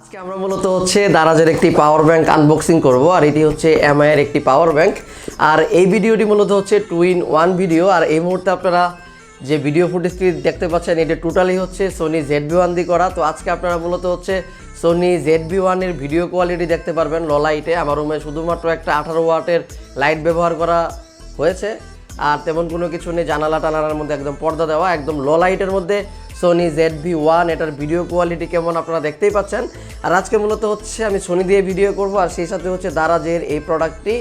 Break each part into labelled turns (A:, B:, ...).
A: আজকে আমরা মূলত হচ্ছে দারাজের একটি পাওয়ার ব্যাংক আনবক্সিং করব আর এটি হচ্ছে এমআই এর একটি পাওয়ার ব্যাংক আর এই ভিডিওটি মূলত হচ্ছে 2-in-1 ভিডিও আর এই মুহূর্তে আপনারা যে ভিডিও ফুটেজটি দেখতে পাচ্ছেন এটা টোটালি হচ্ছে Sony ZV-1 দিয়ে করা। তো আজকে আপনারা মূলত হচ্ছে Sony ZV-1 এর ভিডিও কোয়ালিটি দেখতে পারবেন লো লাইটে। আমার রুমে শুধুমাত্র একটা 18 ওয়াটের লাইট ব্যবহার করা হয়েছে আর তেমন কোনো কিছু নেই, জানালা টানালার মধ্যে একদম পর্দা দেওয়া, একদম লো লাইটের মধ্যে Sony ZV-1। এটার ভিডিও কোয়ালিটি কেমন আপনারা দেখতেই পাচ্ছেন। আর আজকে মূলত হচ্ছে আমি Sony দিয়ে ভিডিও করব আর সেই সাথে হচ্ছে দারাজের এই প্রোডাক্টটি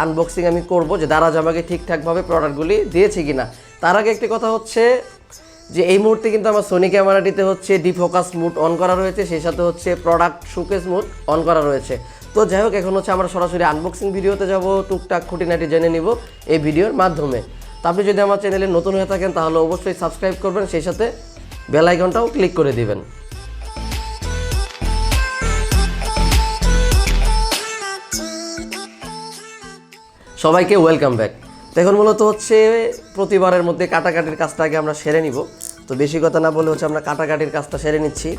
A: আনবক্সিং আমি করব যে দারাজ আমাকে ঠিকঠাকভাবে প্রোডাক্টগুলি দিয়েছে কিনা। তার আগে একটি কথা হচ্ছে যে এই মুহূর্তে কিন্তু আমার Sony ক্যামেরাটিতে হচ্ছে ডিফোকাস মুড অন করা রয়েছে, সেই সাথে হচ্ছে প্রোডাক্ট শোকেস মুড অন করা রয়েছে। তো যাই হোক, এখন হচ্ছে আমরা সরাসরি আনবক্সিং ভিডিওতে যাব, টুকটাক খুঁটিনাটি জেনে নিব এই ভিডিওর মাধ্যমে। তো আপনি যদি আমার চ্যানেলে নতুন হয়ে থাকেন তাহলে অবশ্যই সাবস্ক্রাইব করবেন, সেই সাথে বেল আইকনটাও ক্লিক করে দিবেন। সবাইকে ওয়েলকাম ব্যাক। এখন মূলত হচ্ছে প্রতিবারের মধ্যে কাটাকাটির কাজটা আগে আমরা সেরে নিব। তো বেশি কথা না বলে হচ্ছে আমরা কাটাকাটির কাজটা সেরে নিচ্ছি।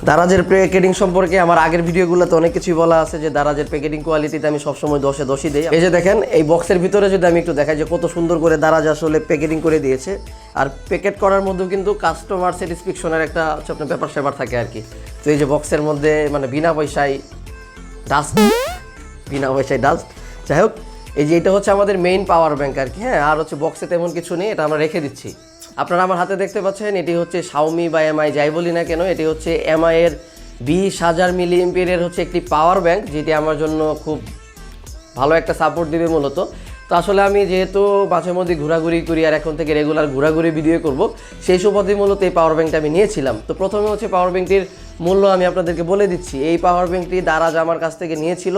A: দারাজের প্যাকেটিং সম্পর্কে আমার আগের ভিডিওগুলোতে অনেক কিছুই বলা আছে যে দারাজের প্যাকেটিং কোয়ালিটিতে আমি সবসময় 10-এ 10ই দিই। এই যে দেখেন, এই বক্সের ভিতরে যদি আমি একটু দেখাই যে কত সুন্দর করে দারাজ আসলে প্যাকেটিং করে দিয়েছে। আর প্যাকেট করার মধ্যেও কিন্তু কাস্টমার স্যাটিসফ্যাকশনের একটা হচ্ছে আপনার ব্যাপার স্যাপার থাকে আর কি। তো এই যে বক্সের মধ্যে মানে বিনা পয়সায় ডাস্ট। যাই হোক, এই যে এটা হচ্ছে আমাদের মেইন পাওয়ার ব্যাংক আর কি। হ্যাঁ, আর হচ্ছে বক্সে তেমন কিছু নেই, এটা আমরা রেখে দিচ্ছি। আপনারা আমার হাতে দেখতে পাচ্ছেন এটি হচ্ছে Xiaomi বা এমআই যাই বলি না কেন, এটি হচ্ছে এমআই এর 20,000 মিলিঅ্যাম্পিয়ারের হচ্ছে একটি পাওয়ার ব্যাংক, যেটি আমার জন্য খুব ভালো একটা সাপোর্ট দিবে মূলত। তো আসলে আমি যেহেতু মাঝে মধ্যে ঘোরাঘুরি করি আর এখন থেকে রেগুলার ঘোরাঘুরি ভিডিও করব, সেই সুবাদে মূলত এই পাওয়ার ব্যাংকটা আমি নিয়েছিলাম। তো প্রথমে হচ্ছে পাওয়ার ব্যাংকটির মূল্য আমি আপনাদেরকে বলে দিচ্ছি। এই পাওয়ার ব্যাংকটি দারাজ আমার কাছ থেকে নিয়েছিল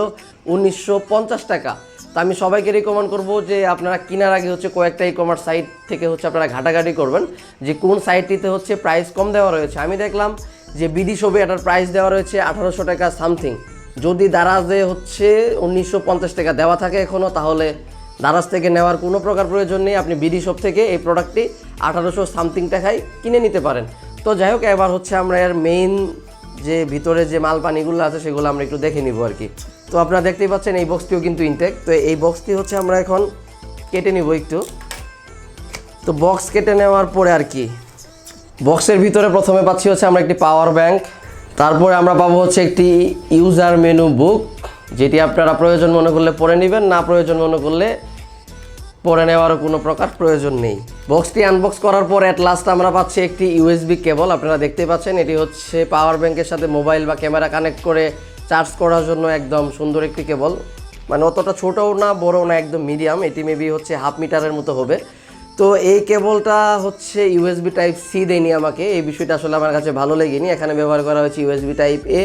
A: 1950 টাকা। তো আমি সবাইকে রিকমেন্ড করব যে আপনারা কেনার আগে হচ্ছে কয়েকটা ই-কমার্স সাইট থেকে হচ্ছে আপনারা ঘাটাঘাটি করবেন যে কোন সাইটটিতে হচ্ছে প্রাইস কম দেওয়া রয়েছে। আমি দেখলাম যে বিডি শপে এটার প্রাইস দেওয়া রয়েছে 1800 টাকা সামথিং। যদি দারাজে হচ্ছে 1950 টাকা দেওয়া থাকে এখনও, তাহলে দারাজ থেকে নেওয়ার কোনো প্রকার প্রয়োজন নেই। আপনি বিডি শপ থেকে এই প্রোডাক্টটি 1800 সামথিং টাকায় কিনে নিতে পারেন। তো যাই হোক, এবার হচ্ছে আমরা এর মেইন যে ভিতরে যে মাল পানিগুলো আছে সেগুলো আমরা একটু দেখে নিব আর কি। তো আপনারা দেখতেই পাচ্ছেন এই বক্সটিও কিন্তু ইনটেক। তো এই বক্সটি হচ্ছে আমরা এখন কেটে নিব একটু। তো বক্স কেটে নেওয়ার পরে আর কি, বক্সের ভিতরে প্রথমে পাচ্ছি হচ্ছে আমরা একটি পাওয়ার ব্যাংক, তারপরে আমরা পাবো হচ্ছে একটি ইউজার মেনু বুক, যেটি আপনারা প্রয়োজন মনে করলে পড়ে নেবেন, না প্রয়োজন মনে করলে পরে নেওয়ারও কোনো প্রকার প্রয়োজন নেই। বক্সটি আনবক্স করার পর অ্যাট লাস্ট আমরা পাচ্ছি একটি ইউএসবি কেবল। আপনারা দেখতে পাচ্ছেন এটি হচ্ছে পাওয়ার ব্যাংকের সাথে মোবাইল বা ক্যামেরা কানেক্ট করে চার্জ করার জন্য একদম সুন্দর একটি কেবল, মানে অতটা ছোটও না বড়ও না, একদম মিডিয়াম। এটি মেবি হচ্ছে 1/2 মিটারের মতো হবে। তো এই কেবলটা হচ্ছে ইউএসবি টাইপ সি দেয়নি আমাকে, এই বিষয়টা আসলে আমার কাছে ভালো লেগেনি। এখানে ব্যবহার করা হয়েছে ইউএসবি টাইপ এ।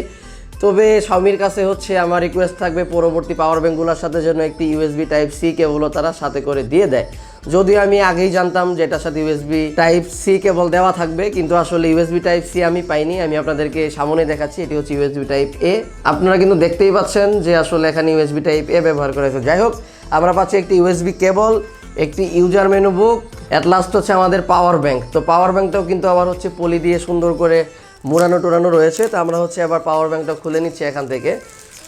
A: তবে Xiaomiর কাছে হচ্ছে আমার রিকোয়েস্ট থাকবে পরবর্তী পাওয়ার ব্যাঙ্কগুলোর সাথে যেন একটি ইউএসবি টাইপ সি কেবলও তারা সাথে করে দিয়ে দেয়। যদিও আমি আগেই জানতাম যে এটার সাথে ইউএসবি টাইপ সি কেবল দেওয়া থাকবে, কিন্তু আসলে ইউএসবি টাইপ সি আমি পাইনি। আমি আপনাদেরকে সামনে দেখাচ্ছি, এটি হচ্ছে ইউএসবি টাইপ এ। আপনারা কিন্তু দেখতেই পাচ্ছেন যে আসলে এখানে ইউএসবি টাইপ এ ব্যবহার করা হয়েছে। যাই হোক, আমরা পাচ্ছি একটি ইউএসবি কেবল, একটি user menu book, at last হচ্ছে আমাদের পাওয়ার ব্যাংক। তো পাওয়ার ব্যাংকটাও কিন্তু আবার হচ্ছে পলি দিয়ে সুন্দর করে মুড়ানো টুরানো রয়েছে। তো আমরা হচ্ছে আবার পাওয়ার ব্যাংকটা খুলে নিচ্ছি এখান থেকে।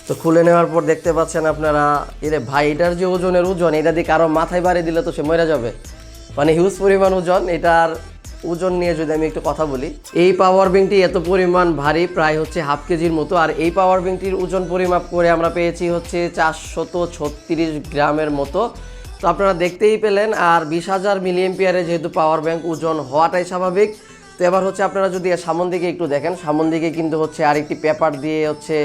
A: তো খুলে নেওয়ার পর দেখতে পাচ্ছেন আপনারা, এরে ভাই এটার যে ওজন, এটা দিয়ে কারো মাথায় বাড়ি দিলে তো সে মরে যাবে, মানে হিউজ পরিমাণ ওজন। এটার ওজন নিয়ে যদি আমি একটু কথা বলি, এই পাওয়ার ব্যাংকটি এত পরিমাণ ভারী, প্রায় হচ্ছে 1/2 কেজির মতো। আর এই পাওয়ার ব্যাংকটির ওজন পরিমাপ করে আমরা পেয়েছি হচ্ছে 436 গ্রামের মতো। তো আপনারা দেখতেই পেলেন। আর 20,000 মিলিঅ্যাম্পিয়ারে যেহেতু পাওয়ার ব্যাংক, ওজন হওয়াটাই স্বাভাবিক। তো এবার হচ্ছে আপনারা যদি সামন দিকে একটু দেখেন, সামন দিকে কিন্তু হচ্ছে আরেকটি পেপার দিয়ে হচ্ছে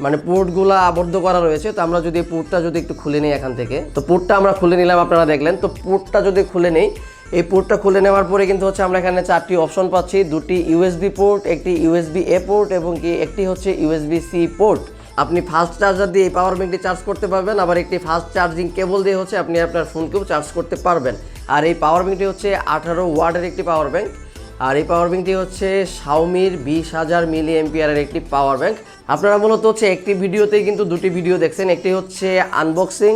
A: মানে পোর্টগুলো আবদ্ধ করা রয়েছে। তো আমরা যদি পোর্টটা যদি একটু খুলে নিই এখান থেকে, তো পোর্টটা আমরা খুলে নিলাম, আপনারা দেখলেন। তো পোর্টটা যদি খুলে নেই, এই পোর্টটা খুলে নেওয়ার পরে কিন্তু হচ্ছে আমরা এখানে 4টি অপশন পাচ্ছি, 2টি ইউএসবি পোর্ট, একটি ইউএসবি এ পোর্ট এবং কি একটি হচ্ছে ইউএসবি সি পোর্ট। আপনি ফাস্ট চার্জার দিয়ে এই পাওয়ার ব্যাংকটি চার্জ করতে পারবেন, আবার একটি ফাস্ট চার্জিং কেবল দিয়ে হচ্ছে আপনি আপনার ফোনকেও চার্জ করতে পারবেন। আর এই পাওয়ার ব্যাংকটি হচ্ছে 18 ওয়াটের একটি পাওয়ার ব্যাংক। আর এই পাওয়ার ব্যাংকটি হচ্ছে Xiaomiর 20,000 মিলিঅ্যাম্পিয়ারের একটি পাওয়ার ব্যাংক। আপনারা মূলত হচ্ছে একটি ভিডিওতেই কিন্তু দুটি ভিডিও দেখছেন, একটি হচ্ছে আনবক্সিং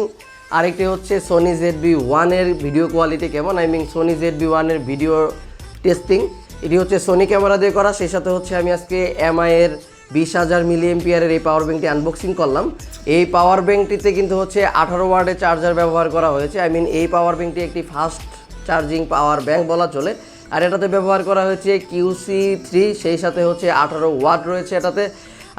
A: আর একটি হচ্ছে Sony ZV-1 এর ভিডিও কোয়ালিটি কেমন, আই মিন Sony ZV-1 এর ভিডিও টেস্টিং। এটি হচ্ছে সোনি ক্যামেরা দিয়ে করা, সেই সাথে হচ্ছে আমি আজকে এমআই এর 20,000 মিলিঅ্যাম্পিয়ারের এই পাওয়ার ব্যাঙ্কটি আনবক্সিং করলাম। এই পাওয়ার ব্যাঙ্কটিতে কিন্তু হচ্ছে 18 ওয়াটের চার্জার ব্যবহার করা হয়েছে। এই পাওয়ার ব্যাঙ্কটি একটি ফাস্ট চার্জিং পাওয়ার ব্যাঙ্ক বলা চলে। আর এটাতে ব্যবহার করা হয়েছে QC3, সেই সাথে হচ্ছে 18 ওয়াট রয়েছে এটাতে।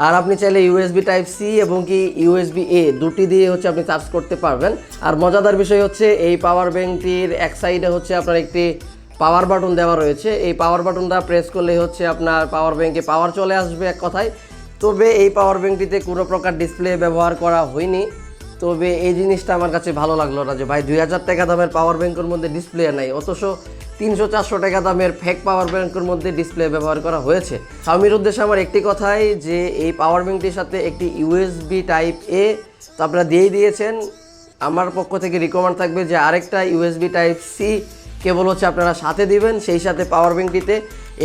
A: আর আপনি চাইলে ইউএসবি টাইপ সি এবং কি ইউএসবি এ দুটি দিয়ে হচ্ছে আপনি চার্জ করতে পারবেন। আর মজাদার বিষয় হচ্ছে এই পাওয়ার ব্যাঙ্কটির এক সাইডে হচ্ছে আপনার একটি পাওয়ার বাটন দেওয়া রয়েছে। এই পাওয়ার বাটনটা প্রেস করলে হচ্ছে আপনার পাওয়ার ব্যাঙ্কে পাওয়ার চলে আসবে এক কথায়। তবে এই পাওয়ার ব্যাঙ্কটিতে কোনো প্রকার ডিসপ্লে ব্যবহার করা হয়নি। তবে এই জিনিসটা আমার কাছে ভালো লাগলো না যে ভাই 2000 টাকা দামের পাওয়ার ব্যাঙ্কের মধ্যে ডিসপ্লে নাই, অথচ 300-400 টাকা দামের ফেক পাওয়ার ব্যাঙ্কের মধ্যে ডিসপ্লে ব্যবহার করা হয়েছে। Xiaomiর উদ্দেশ্যে আমার একটি কথাই যে এই পাওয়ার ব্যাঙ্কটির সাথে একটি ইউএসবি টাইপ এ তো আপনারা দিয়েই দিয়েছেন। আমার পক্ষ থেকে রিকমেন্ড থাকবে যে আরেকটা ইউএসবি টাইপ সি কেবল হচ্ছে আপনারা সাথে দিবেন। সেই সাথে পাওয়ার ব্যাঙ্কটিতে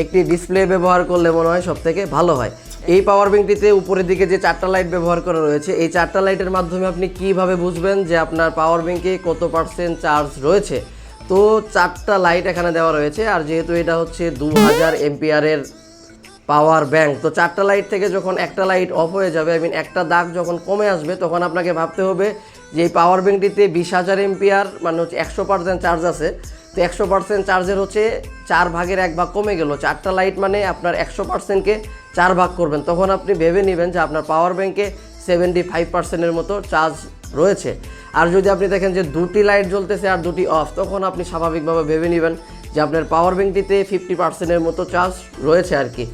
A: একটি ডিসপ্লে ব্যবহার করলে মনে হয় সব থেকে ভালো হয়। এই পাওয়ার ব্যাঙ্কটিতে উপরের দিকে যে 4টা লাইট ব্যবহার করা রয়েছে, এই 4টা লাইটের মাধ্যমে আপনি কিভাবে বুঝবেন যে আপনার পাওয়ার ব্যাঙ্কে কত % চার্জ রয়েছে। তো 4টা লাইট এখানে দেওয়া রয়েছে। আর যেহেতু এটা হচ্ছে 2000 এমপিআরের পাওয়ার ব্যাঙ্ক, তো 4টা লাইট থেকে যখন একটা লাইট অফ হয়ে যাবে, একটা দাগ যখন কমে আসবে, তখন আপনাকে ভাবতে হবে যে এই পাওয়ার ব্যাঙ্কটিতে 20,000 এমপিআর মানে হচ্ছে 100% চার্জ আছে। তো 100% চার্জের হচ্ছে 4 ভাগের 1 ভাগ কমে গেল। 4টা লাইট মানে আপনার 100%কে 4 ভাগ করবেন, তখন আপনি ভেবে নেবেন যে আপনার পাওয়ার ব্যাঙ্কে 75%-এর মতো চার্জ রয়েছে। আর যদি আপনি দেখেন যে 2টি লাইট জ্বলতেছে আর 2টি অফ, তখন আপনি স্বাভাবিকভাবে ভেবে নেবেন যে আপনার পাওয়ার ব্যাঙ্কটিতে 50%-এর মতো চার্জ রয়েছে আর কি।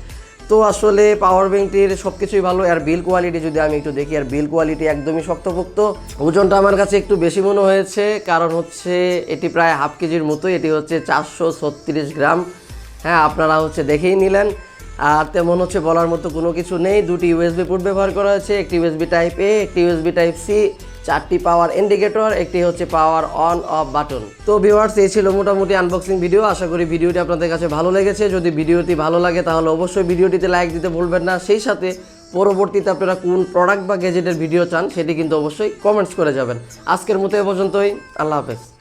A: তো আসলে পাওয়ার ব্যাঙ্কটির সব কিছুই ভালো। আর বিল কোয়ালিটি যদি আমি একটু দেখি, আর বিল কোয়ালিটি একদমই শক্তপোক্ত। ওজনটা আমার কাছে একটু বেশি মনে হয়েছে, কারণ হচ্ছে এটি প্রায় হাফ কেজির মতো। এটি হচ্ছে 436 গ্রাম। হ্যাঁ, আপনারা হচ্ছে দেখেই নিলেন। আর তেমন হচ্ছে বলার মতো কোনো কিছু নেই। 2টি ইউএসবি পোর্ট ব্যবহার করা হয়েছে, একটি ইউএসবি টাইপ এ, একটি ইউএসবি টাইপ সি, 4টি পাওয়ার ইন্ডিকেটর, একটি হচ্ছে পাওয়ার অন অফ বাটন। তো ভিউয়ার্স, এই ছিল মোটামুটি আনবক্সিং ভিডিও। আশা করি ভিডিওটি আপনাদের কাছে ভালো লেগেছে। যদি ভিডিওটি ভালো লাগে তাহলে অবশ্যই ভিডিওটিতে লাইক দিতে ভুলবেন না। সেই সাথে পরবর্তীতে আপনারা কোন প্রোডাক্ট বা গ্যাজেটের ভিডিও চান সেটি কিন্তু অবশ্যই কমেন্টস করে যাবেন। আজকের মতো এ পর্যন্তই। আল্লাহ হাফেজ।